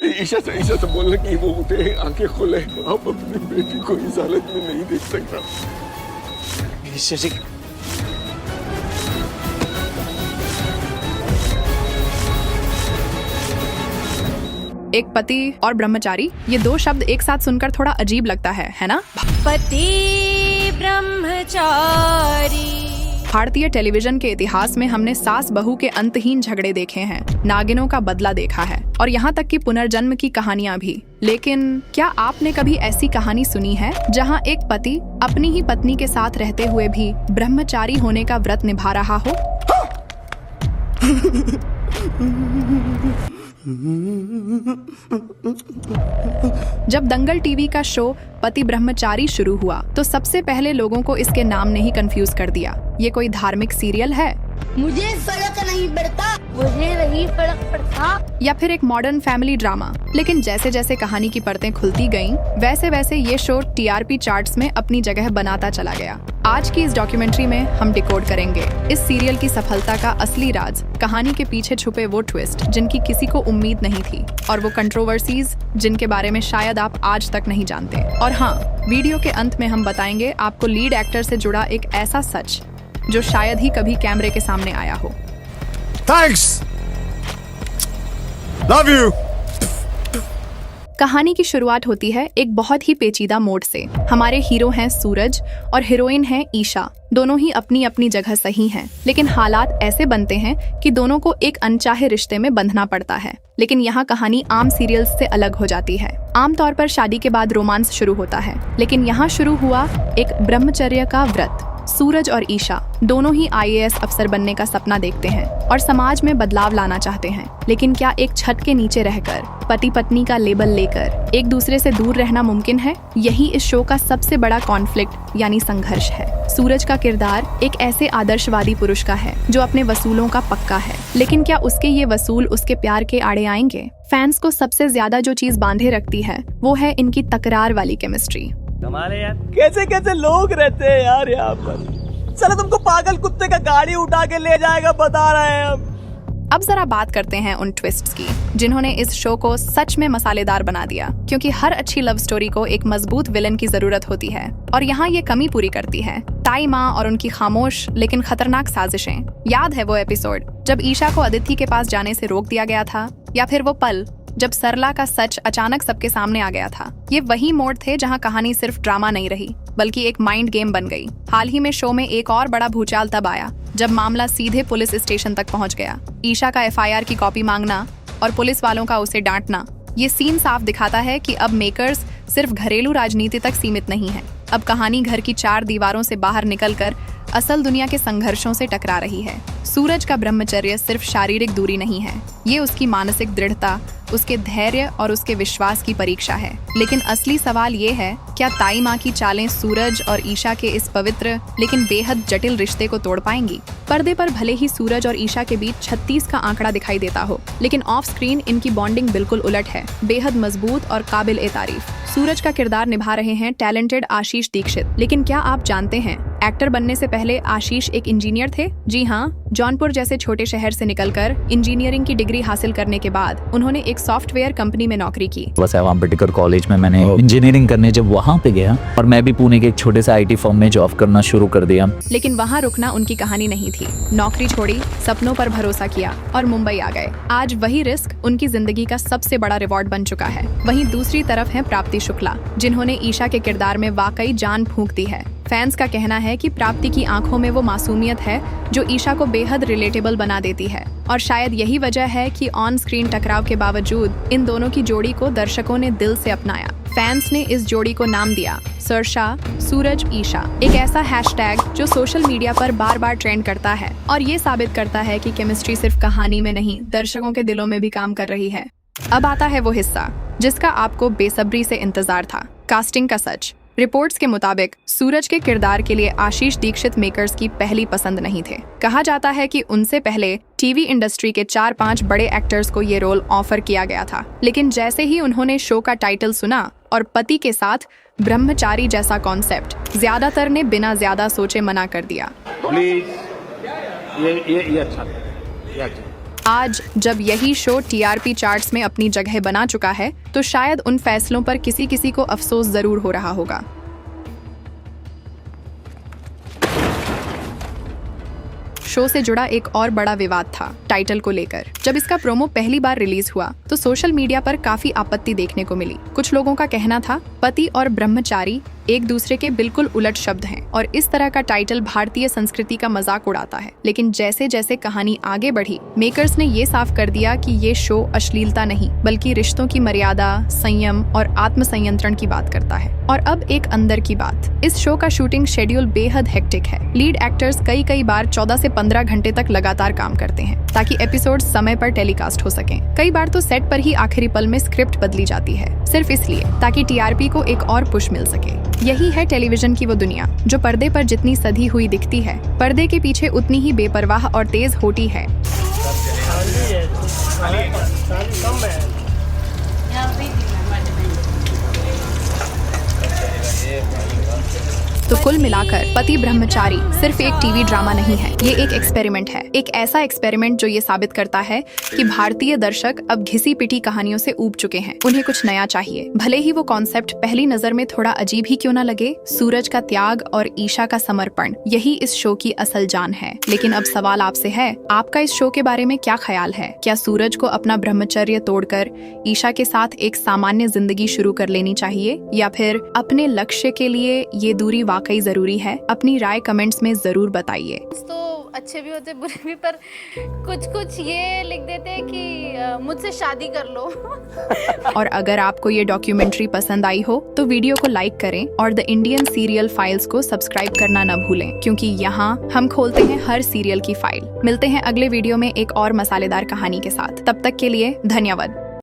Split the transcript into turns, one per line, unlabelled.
ईशा से बोलने की वो उठे, आंखें खोले। आप अपनी बेटी को इस हालत में नहीं देख सकता।
ईशा जी,
एक पति और ब्रह्मचारी, ये दो शब्द एक साथ सुनकर थोड़ा अजीब लगता है ना?
पति ब्रह्मचारी।
भारतीय टेलीविजन के इतिहास में हमने सास बहू के अंतहीन झगड़े देखे हैं, नागिनों का बदला देखा है और यहाँ तक कि पुनर्जन्म की कहानियाँ भी। लेकिन क्या आपने कभी ऐसी कहानी सुनी है जहाँ एक पति अपनी ही पत्नी के साथ रहते हुए भी ब्रह्मचारी होने का व्रत निभा रहा हो? जब दंगल टीवी का शो पति ब्रह्मचारी शुरू हुआ तो सबसे पहले लोगों को इसके नाम ने ही कंफ्यूज कर दिया। ये कोई धार्मिक सीरियल है,
मुझे फर्क नहीं पड़ता, मुझे नहीं फर्क पड़ता,
या फिर एक मॉडर्न फैमिली ड्रामा? लेकिन जैसे जैसे कहानी की परतें खुलती गईं, वैसे वैसे ये शो टीआरपी चार्ट्स में अपनी जगह बनाता चला गया। आज की इस डॉक्यूमेंट्री में हम डिकोड करेंगे इस सीरियल की सफलता का असली राज, कहानी के पीछे छुपे वो ट्विस्ट जिनकी किसी को उम्मीद नहीं थी, और वो कंट्रोवर्सीज जिनके बारे में शायद आप आज तक नहीं जानते। और हाँ, वीडियो के अंत में हम बताएंगे आपको लीड एक्टर से जुड़ा एक ऐसा सच जो शायद ही कभी कैमरे के सामने आया हो।
Thanks, love you.
कहानी की शुरुआत होती है एक बहुत ही पेचीदा मोड़ से। हमारे हीरो हैं सूरज और हीरोइन है ईशा। दोनों ही अपनी अपनी जगह सही हैं, लेकिन हालात ऐसे बनते हैं कि दोनों को एक अनचाहे रिश्ते में बंधना पड़ता है। लेकिन यहाँ कहानी आम सीरियल्स से अलग हो जाती है। आमतौर पर शादी के बाद रोमांस शुरू होता है, लेकिन यहाँ शुरू हुआ एक ब्रह्मचर्य का व्रत। सूरज और ईशा दोनों ही आईएएस अफसर बनने का सपना देखते हैं और समाज में बदलाव लाना चाहते हैं। लेकिन क्या एक छत के नीचे रहकर, पति पत्नी का लेबल लेकर एक दूसरे से दूर रहना मुमकिन है? यही इस शो का सबसे बड़ा कॉन्फ्लिक्ट यानी संघर्ष है। सूरज का किरदार एक ऐसे आदर्शवादी पुरुष का है जो अपने वसूलों का पक्का है, लेकिन क्या उसके ये वसूल उसके प्यार के आड़े आएंगे? फैंस को सबसे ज्यादा जो चीज बांधे रखती है वो है इनकी तकरार वाली केमिस्ट्री।
कमाल है यार, कैसे कैसे लोग रहते हैं यार यहाँ पर। चलो तुमको पागल कुत्ते का गाड़ी उठा के ले जाएगा, बता रहे हैं हम।
अब जरा बात करते हैं उन ट्विस्ट्स की जिन्होंने इस शो को सच में मसालेदार बना दिया, क्योंकि हर अच्छी लव स्टोरी को एक मजबूत विलन की जरूरत होती है और यहाँ ये कमी पूरी करती है। ताई माँ और उनकी खामोश लेकिन खतरनाक साजिशें। याद है वो एपिसोड जब ईशा को अदिति के पास जाने से रोक दिया गया था, या फिर वो पल जब सरला का सच अचानक सबके सामने आ गया था। ये वही मोड़ थे जहां कहानी सिर्फ ड्रामा नहीं रही बल्कि एक माइंड गेम बन गई। हाल ही में शो में एक और बड़ा भूचाल तब आया जब मामला सीधे पुलिस स्टेशन तक पहुंच गया। ईशा का एफआईआर की कॉपी मांगना और पुलिस वालों का उसे डांटना, ये सीन साफ दिखाता है कि अब मेकर्स सिर्फ घरेलू राजनीति तक सीमित नहीं है। अब कहानी घर की चार दीवारों से बाहर निकलकर असल दुनिया के संघर्षों से टकरा रही है। सूरज का ब्रह्मचर्य सिर्फ शारीरिक दूरी नहीं है, ये उसकी मानसिक दृढ़ता, उसके धैर्य और उसके विश्वास की परीक्षा है। लेकिन असली सवाल ये है, क्या ताई माँ की चालें सूरज और ईशा के इस पवित्र लेकिन बेहद जटिल रिश्ते को तोड़ पाएंगी? पर्दे पर भले ही सूरज और ईशा के बीच 36 का आंकड़ा दिखाई देता हो, लेकिन ऑफ स्क्रीन इनकी बॉन्डिंग बिल्कुल उलट है, बेहद मजबूत और काबिल तारीफ। सूरज का किरदार निभा रहे हैं टैलेंटेड आशीष दीक्षित। लेकिन क्या आप जानते हैं, एक्टर बनने से पहले आशीष एक इंजीनियर थे? जी हाँ, जौनपुर जैसे छोटे शहर से निकलकर इंजीनियरिंग की डिग्री हासिल करने के बाद उन्होंने एक सॉफ्टवेयर कंपनी में नौकरी की।
वसैव अम्बेडकर कॉलेज में मैंने इंजीनियरिंग करने जब वहाँ पे गया, और मैं भी पुणे के एक छोटे से आईटी फर्म में जॉब करना शुरू कर दिया।
लेकिन वहाँ रुकना उनकी कहानी नहीं थी। नौकरी छोड़ी, सपनों पर भरोसा किया और मुंबई आ गए। आज वही रिस्क उनकी जिंदगी का सबसे बड़ा रिवॉर्ड बन चुका है। वहीं दूसरी तरफ है प्राप्ति शुक्ला, जिन्होंने ईशा के किरदार में वाकई जान फूंक दी है। फैंस का कहना है कि प्राप्ति की आंखों में वो मासूमियत है जो ईशा को बेहद रिलेटेबल बना देती है, और शायद यही वजह है कि ऑन स्क्रीन टकराव के बावजूद इन दोनों की जोड़ी को दर्शकों ने दिल से अपनाया। फैंस ने इस जोड़ी को नाम दिया सरशा सूरज ईशा, एक ऐसा हैशटैग जो सोशल मीडिया पर बार बार ट्रेंड करता है और ये साबित करता है कि केमिस्ट्री सिर्फ कहानी में नहीं, दर्शकों के दिलों में भी काम कर रही है। अब आता है वो हिस्सा जिसका आपको बेसब्री से इंतजार था, कास्टिंग का सच। रिपोर्ट्स के मुताबिक सूरज के किरदार के लिए आशीष दीक्षित मेकर्स की पहली पसंद नहीं थे। कहा जाता है कि उनसे पहले टीवी इंडस्ट्री के 4-5 बड़े एक्टर्स को ये रोल ऑफर किया गया था, लेकिन जैसे ही उन्होंने शो का टाइटल सुना और पति के साथ ब्रह्मचारी जैसा कॉन्सेप्ट, ज्यादातर ने बिना ज्यादा सोचे मना कर दिया।
प्लीज, ये अच्छा, ये अच्छा।
आज जब यही शो टीआरपी चार्ट्स में अपनी जगह बना चुका है तो शायद उन फैसलों पर किसी किसी को अफसोस जरूर हो रहा होगा। शो से जुड़ा एक और बड़ा विवाद था टाइटल को लेकर। जब इसका प्रोमो पहली बार रिलीज हुआ तो सोशल मीडिया पर काफी आपत्ति देखने को मिली। कुछ लोगों का कहना था पति और ब्रह्मचारी एक दूसरे के बिल्कुल उलट शब्द हैं और इस तरह का टाइटल भारतीय संस्कृति का मजाक उड़ाता है। लेकिन जैसे जैसे कहानी आगे बढ़ी, मेकर्स ने ये साफ कर दिया कि ये शो अश्लीलता नहीं बल्कि रिश्तों की मर्यादा, संयम और आत्मसंयंत्रण की बात करता है। और अब एक अंदर की बात, इस शो का शूटिंग शेड्यूल बेहद हेक्टिक है। लीड एक्टर्स कई बार 14 से 15 घंटे तक लगातार काम करते हैं ताकि एपिसोड समय पर टेलीकास्ट हो सकें। कई बार तो सेट पर ही आखिरी पल में स्क्रिप्ट बदली जाती है, सिर्फ इसलिए ताकि टीआरपी को एक और पुश मिल सके। यही है टेलीविजन की वो दुनिया जो पर्दे पर जितनी सधी हुई दिखती है, पर्दे के पीछे उतनी ही बेपरवाह और तेज होती है। तो कुल मिलाकर पति ब्रह्मचारी सिर्फ एक टीवी ड्रामा नहीं है, ये एक एक्सपेरिमेंट है। एक ऐसा एक्सपेरिमेंट जो ये साबित करता है कि भारतीय दर्शक अब घिसी पिटी कहानियों से ऊब चुके हैं। उन्हें कुछ नया चाहिए, भले ही वो कॉन्सेप्ट पहली नजर में थोड़ा अजीब ही क्यों न लगे। सूरज का त्याग और ईशा का समर्पण, यही इस शो की असल जान है। लेकिन अब सवाल आपसे है, आपका इस शो के बारे में क्या ख्याल है? क्या सूरज को अपना ब्रह्मचर्य तोड़कर ईशा के साथ एक सामान्य जिंदगी शुरू कर लेनी चाहिए, या फिर अपने लक्ष्य के लिए ये दूरी वाकई जरूरी है? अपनी राय कमेंट्स में जरूर बताइए।
तो अच्छे भी होते बुरे भी, पर कुछ ये लिख देते हैं कि मुझसे शादी कर लो।
और अगर आपको ये डॉक्यूमेंट्री पसंद आई हो तो वीडियो को लाइक करें और द इंडियन सीरियल फाइल्स को सब्सक्राइब करना न भूलें, क्योंकि यहाँ हम खोलते हैं हर सीरियल की फाइल। मिलते हैं अगले वीडियो में एक और मसालेदार कहानी के साथ। तब तक के लिए धन्यवाद।